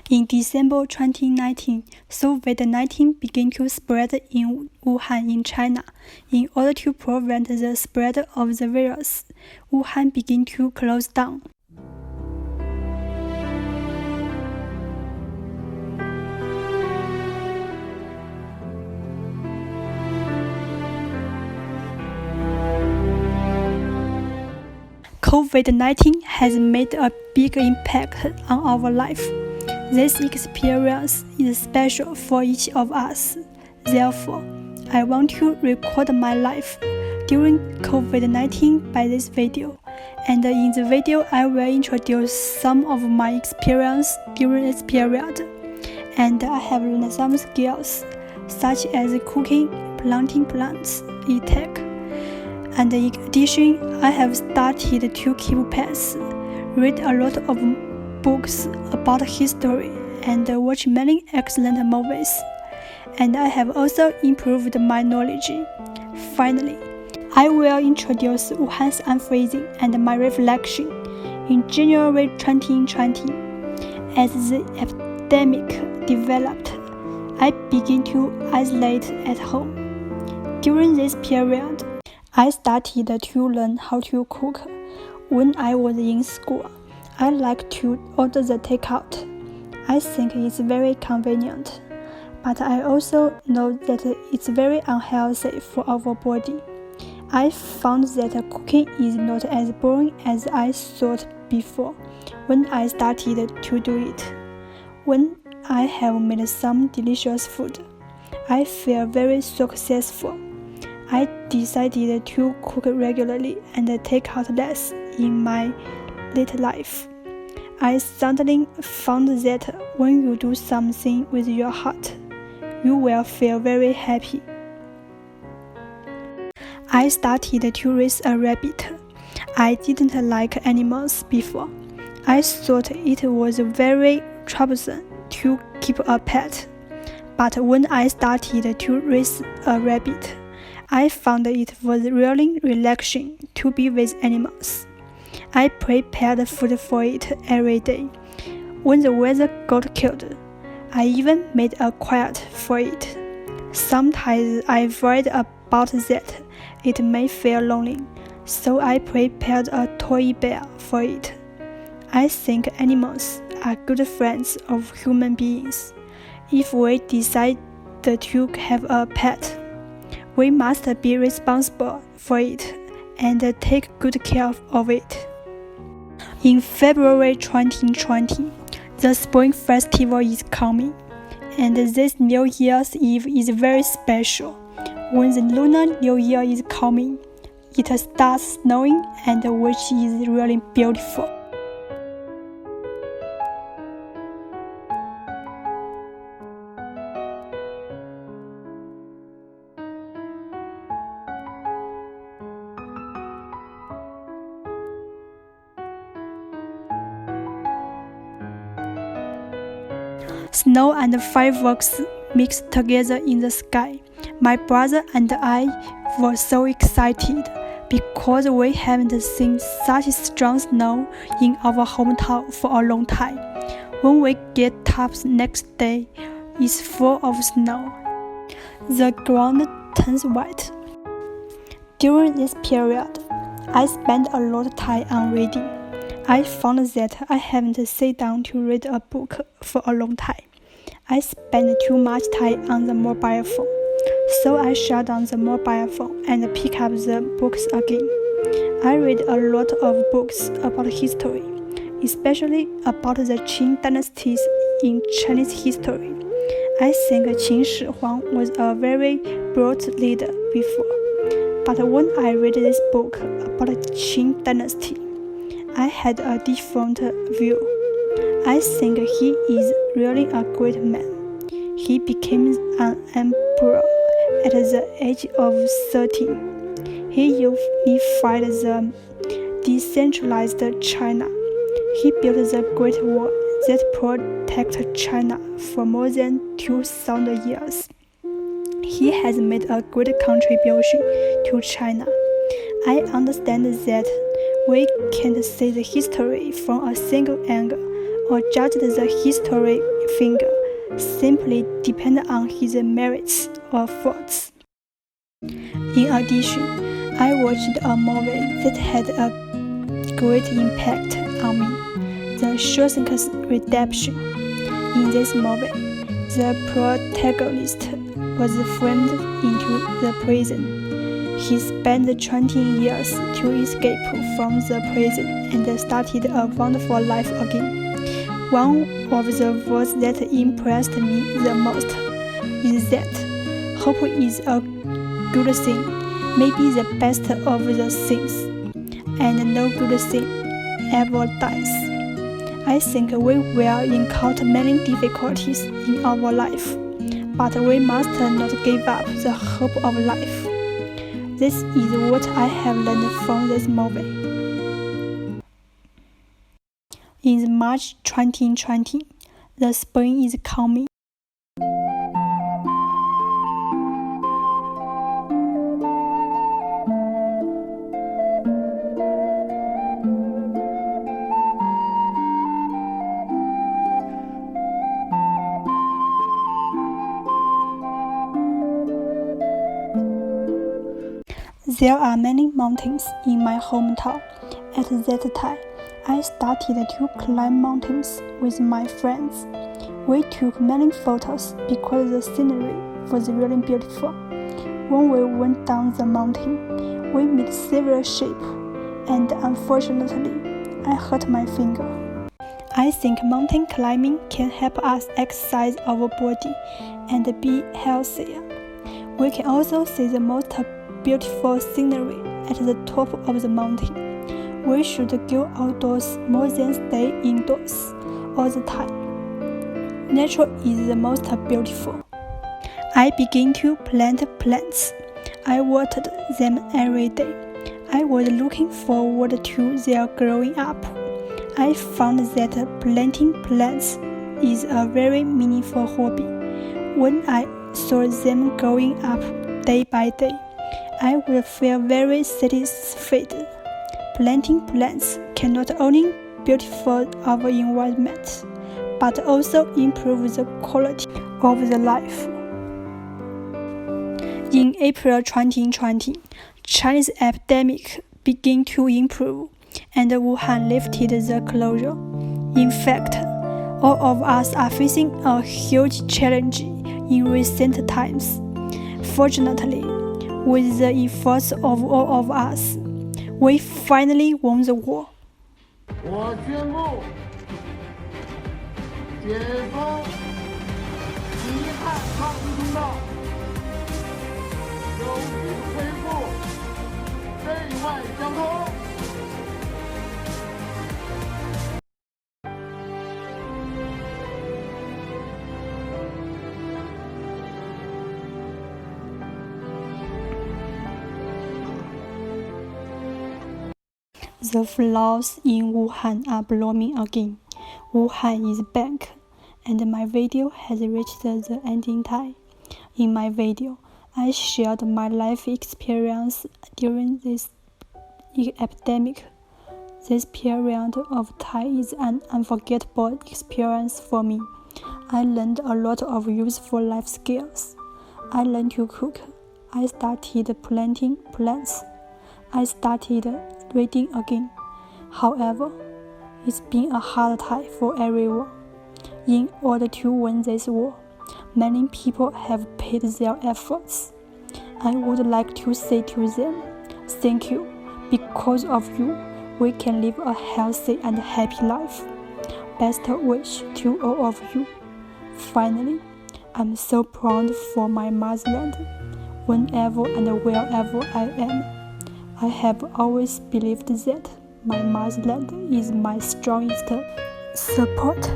In December 2019, COVID-19 began to spread in Wuhan in China. In order to prevent the spread of the virus, Wuhan began to close down. COVID-19 has made a big impact on our life. This experience is special for each of us. Therefore, I want to record my life during COVID-19 by this video. And in the video, I will introduce some of my experience during this period. And I have learned some skills, such as cooking, planting plants, e-tech. And in addition, I have started to keep pets, read a lot of books about history, and watch many excellent movies. And I have also improved my knowledge. Finally, I will introduce Wuhan's unfreezing and my reflection. In January 2020, as the epidemic developed, I began to isolate at home. During this period, I started to learn how to cook. When I was in school, I like to order the takeout. I think it's very convenient, but I also know that it's very unhealthy for our body. I found that cooking is not as boring as I thought before when I started to do it. When I have made some delicious food, I feel very successful. I decided to cook regularly and take out less in my later life. I suddenly found that when you do something with your heart, you will feel very happy. I started to raise a rabbit. I didn't like animals before. I thought it was very troublesome to keep a pet. But when I started to raise a rabbit, I found it was really relaxing to be with animals. I prepared food for it every day. When the weather got cold, I even made a quiet for it. Sometimes I worried about that it may feel lonely, so I prepared a toy bear for it. I think animals are good friends of human beings. If we decide to have a pet, we must be responsible for it and take good care of it. In February 2020, the Spring Festival is coming, and this New Year's Eve is very special. When the Lunar New Year is coming, it starts snowing, and which is really beautiful. Snow and fireworks mixed together in the sky. My brother and I were so excited because we haven't seen such strong snow in our hometown for a long time. When we get up the next day, it's full of snow. The ground turns white. During this period, I spent a lot of time on reading. I found that I haven't sat down to read a book for a long time. I spent too much time on the mobile phone, so I shut down the mobile phone and pick up the books again. I read a lot of books about history, especially about the Qing dynasties in Chinese history. I think Qin Shi Huang was a very brilliant leader before, but when I read this book about the Qing dynasty, I had a different view. I think he is really a great man. He became an emperor at the age of 13. He unified the decentralized China. He built the Great Wall that protected China for more than 2,000 years. He has made a great contribution to China. I understand that we can't see the history from a single angle or judge the history figure simply depend on his merits or faults. In addition, I watched a movie that had a great impact on me, The Shawshank Redemption. In this movie, the protagonist was framed into the prison. He spent 20 years to escape from the prison and started a wonderful life again. One of the words that impressed me the most is that hope is a good thing, maybe the best of the things, and no good thing ever dies. I think we will encounter many difficulties in our life, but we must not give up the hope of life. This is what I have learned from this movie. In March 2020, the spring is coming. There are many mountains in my hometown. At that time, I started to climb mountains with my friends. We took many photos because the scenery was really beautiful. When we went down the mountain, we met several sheep, and unfortunately, I hurt my finger. I think mountain climbing can help us exercise our body and be healthier. We can also see the most beautiful scenery at the top of the mountain. We should go outdoors more than stay indoors all the time. Nature is the most beautiful. I began to plant plants. I watered them every day. I was looking forward to their growing up. I found that planting plants is a very meaningful hobby. When I saw them growing up day by day, I would feel very satisfied. Planting plants can not only beautify our environment, but also improve the quality of the life. In April 2020, Chinese epidemic began to improve, and Wuhan lifted the closure. In fact, all of us are facing a huge challenge in recent times. Fortunately, with the efforts of all of us, we finally won the war. 我宣布，解封西汉抗疫通道，终于恢复内外交通。The flowers in Wuhan are blooming again. Wuhan is back, and my video has reached the ending time. In my video, I shared my life experience during this epidemic. This period of time is an unforgettable experience for me. I learned a lot of useful life skills. I learned to cook. I started planting plants. I started reading again. However, it's been a hard time for everyone. In order to win this war, many people have paid their efforts. I would like to say to them, thank you. Because of you, we can live a healthy and happy life. Best wish to all of you. Finally, I'm so proud for my motherland. Whenever and wherever I am, I have always believed that my motherland is my strongest support.